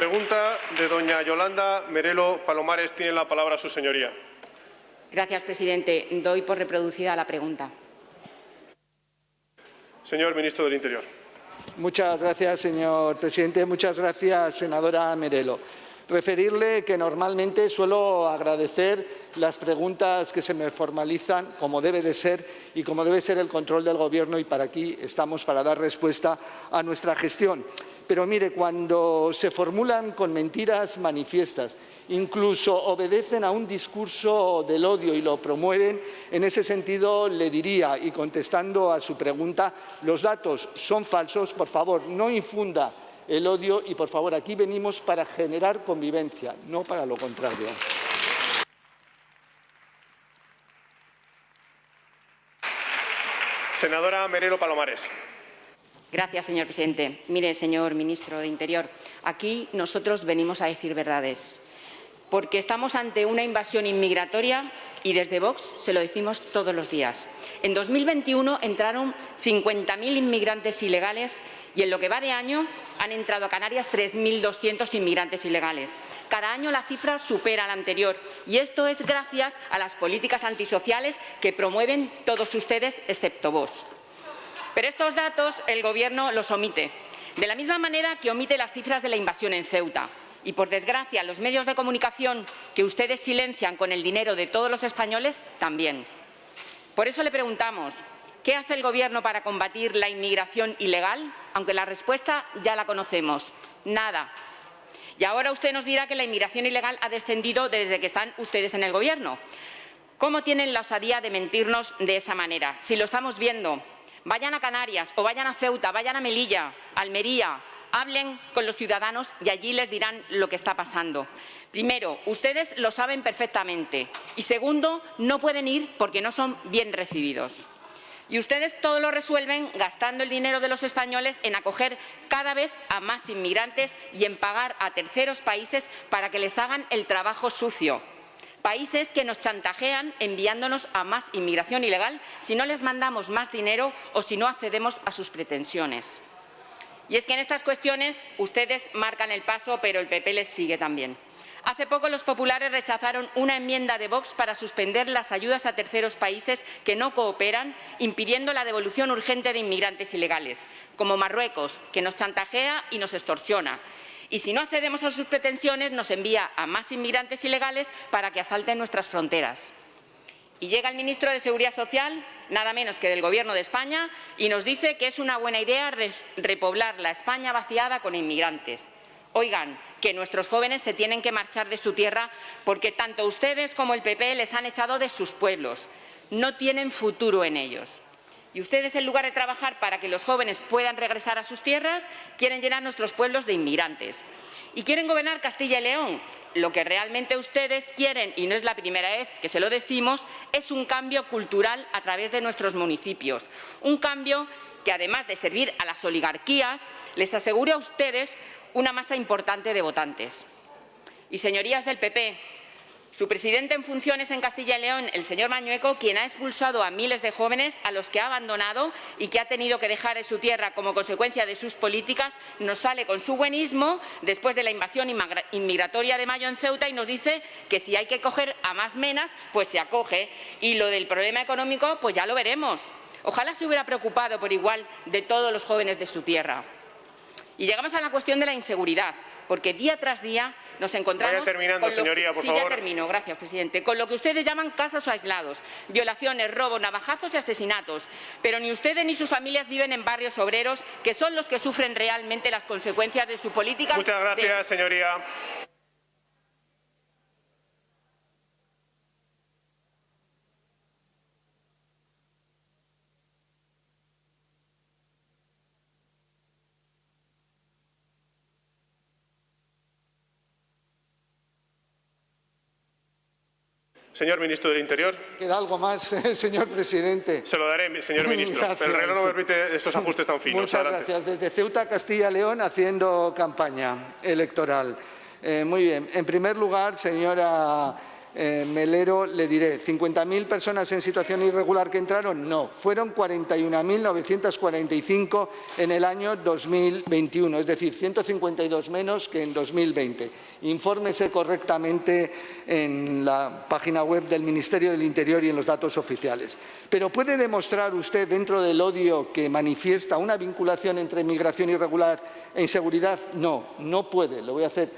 Pregunta de doña Yolanda Merelo Palomares. Tiene la palabra su señoría. Gracias, presidente. Doy por reproducida la pregunta. Señor ministro del Interior. Muchas gracias, señor presidente. Muchas gracias, senadora Merelo. Referirle que normalmente suelo agradecer las preguntas que se me formalizan, como debe de ser y como debe ser el control del Gobierno, y para aquí estamos para dar respuesta a nuestra gestión. Pero mire, cuando se formulan con mentiras manifiestas, incluso obedecen a un discurso del odio y lo promueven, en ese sentido le diría, y contestando a su pregunta, los datos son falsos. Por favor, no infunda el odio y, por favor, aquí venimos para generar convivencia, no para lo contrario. Senadora Merelo Palomares. Gracias, señor presidente. Mire, señor ministro de Interior, aquí nosotros venimos a decir verdades, porque estamos ante una invasión inmigratoria y desde Vox se lo decimos todos los días. En 2021 entraron 50.000 inmigrantes ilegales y en lo que va de año han entrado a Canarias 3.200 inmigrantes ilegales. Cada año la cifra supera la anterior y esto es gracias a las políticas antisociales que promueven todos ustedes, excepto Vox. Pero estos datos el Gobierno los omite, de la misma manera que omite las cifras de la invasión en Ceuta. Y, por desgracia, los medios de comunicación que ustedes silencian con el dinero de todos los españoles también. Por eso le preguntamos, ¿qué hace el Gobierno para combatir la inmigración ilegal? Aunque la respuesta ya la conocemos, nada. Y ahora usted nos dirá que la inmigración ilegal ha descendido desde que están ustedes en el Gobierno. ¿Cómo tienen la osadía de mentirnos de esa manera? Si lo estamos viendo. Vayan a Canarias o vayan a Ceuta, vayan a Melilla, Almería, hablen con los ciudadanos y allí les dirán lo que está pasando. Primero, ustedes lo saben perfectamente y segundo, no pueden ir porque no son bien recibidos. Y ustedes todo lo resuelven gastando el dinero de los españoles en acoger cada vez a más inmigrantes y en pagar a terceros países para que les hagan el trabajo sucio. Países que nos chantajean enviándonos a más inmigración ilegal si no les mandamos más dinero o si no accedemos a sus pretensiones. Y es que en estas cuestiones ustedes marcan el paso, pero el PP les sigue también. Hace poco los populares rechazaron una enmienda de Vox para suspender las ayudas a terceros países que no cooperan, impidiendo la devolución urgente de inmigrantes ilegales, como Marruecos, que nos chantajea y nos extorsiona. Y si no accedemos a sus pretensiones, nos envía a más inmigrantes ilegales para que asalten nuestras fronteras. Y llega el ministro de Seguridad Social, nada menos que del Gobierno de España, y nos dice que es una buena idea repoblar la España vaciada con inmigrantes. Oigan, que nuestros jóvenes se tienen que marchar de su tierra porque tanto ustedes como el PP les han echado de sus pueblos. No tienen futuro en ellos. Y ustedes, en lugar de trabajar para que los jóvenes puedan regresar a sus tierras, quieren llenar nuestros pueblos de inmigrantes. Y quieren gobernar Castilla y León. Lo que realmente ustedes quieren, y no es la primera vez que se lo decimos, es un cambio cultural a través de nuestros municipios. Un cambio que, además de servir a las oligarquías, les asegure a ustedes una masa importante de votantes. Y, señorías del PP, su presidente en funciones en Castilla y León, el señor Mañueco, quien ha expulsado a miles de jóvenes a los que ha abandonado y que ha tenido que dejar en su tierra como consecuencia de sus políticas, nos sale con su buenismo después de la invasión inmigratoria de mayo en Ceuta y nos dice que si hay que coger a más menas, pues se acoge. Y lo del problema económico, pues ya lo veremos. Ojalá se hubiera preocupado por igual de todos los jóvenes de su tierra. Y llegamos a la cuestión de la inseguridad, porque día tras día nos encontramos… Vaya terminando, señoría, por favor. Sí, ya termino. Gracias, presidente. Con lo que ustedes llaman casos aislados, violaciones, robos, navajazos y asesinatos. Pero ni ustedes ni sus familias viven en barrios obreros, que son los que sufren realmente las consecuencias de su política. Muchas gracias, señoría. Señor ministro del Interior. ¿Queda algo más, señor presidente? Se lo daré, señor ministro. Gracias. El reloj no me permite estos ajustes tan finos. Muchas gracias. Desde Ceuta, Castilla y León, haciendo campaña electoral. Muy bien. En primer lugar, señora Melero, le diré, ¿50.000 personas en situación irregular que entraron? No, fueron 41.945 en el año 2021, es decir, 152 menos que en 2020. Infórmese correctamente en la página web del Ministerio del Interior y en los datos oficiales. Pero ¿puede demostrar usted, dentro del odio que manifiesta, una vinculación entre migración irregular e inseguridad? No, no puede. Le voy a hacer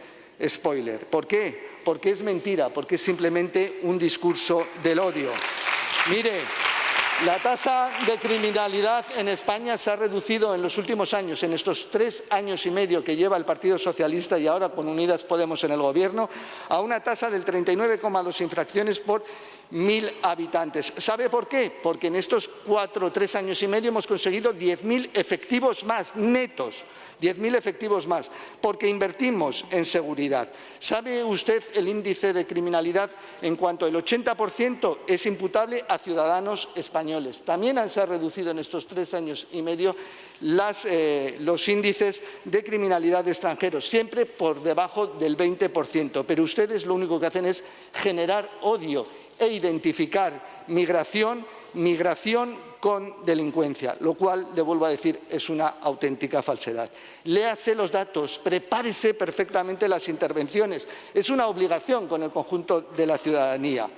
spoiler. ¿Por qué? Porque es mentira, porque es simplemente un discurso del odio. Mire, la tasa de criminalidad en España se ha reducido en los últimos años, en estos 3 años y medio que lleva el Partido Socialista y ahora con Unidas Podemos en el Gobierno, a una tasa del 39,2 infracciones por 1.000 habitantes. ¿Sabe por qué? Porque en estos 3 años y medio hemos conseguido 10.000 efectivos más netos. 10.000 efectivos más, porque invertimos en seguridad. ¿Sabe usted el índice de criminalidad en cuanto el 80% es imputable a ciudadanos españoles? También se han reducido en estos 3 años y medio los índices de criminalidad de extranjeros, siempre por debajo del 20%. Pero ustedes lo único que hacen es generar odio e identificar migración con delincuencia, lo cual, le vuelvo a decir, es una auténtica falsedad. Léase los datos, prepárese perfectamente las intervenciones. Es una obligación con el conjunto de la ciudadanía.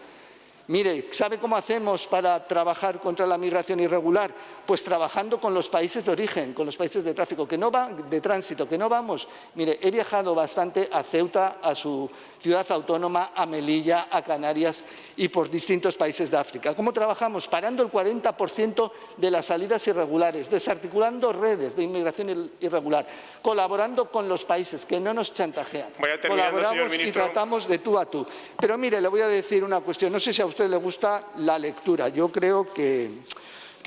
Mire, ¿sabe cómo hacemos para trabajar contra la migración irregular? Pues trabajando con los países de origen, con los países de tráfico, de tránsito, que no vamos. Mire, he viajado bastante a Ceuta, a su ciudad autónoma, a Melilla, a Canarias y por distintos países de África. ¿Cómo trabajamos? Parando el 40% de las salidas irregulares, desarticulando redes de inmigración irregular, colaborando con los países que no nos chantajean. Colaboramos y tratamos de tú a tú. Pero mire, le voy a decir una cuestión. No sé si a usted le gusta la lectura. Yo creo que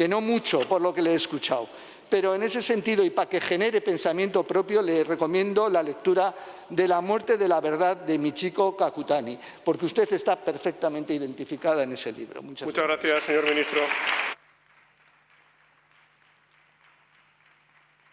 no mucho, por lo que le he escuchado. Pero en ese sentido, y para que genere pensamiento propio, le recomiendo la lectura de La muerte de la verdad de Michiko Kakutani, porque usted está perfectamente identificada en ese libro. Muchas gracias, señor ministro.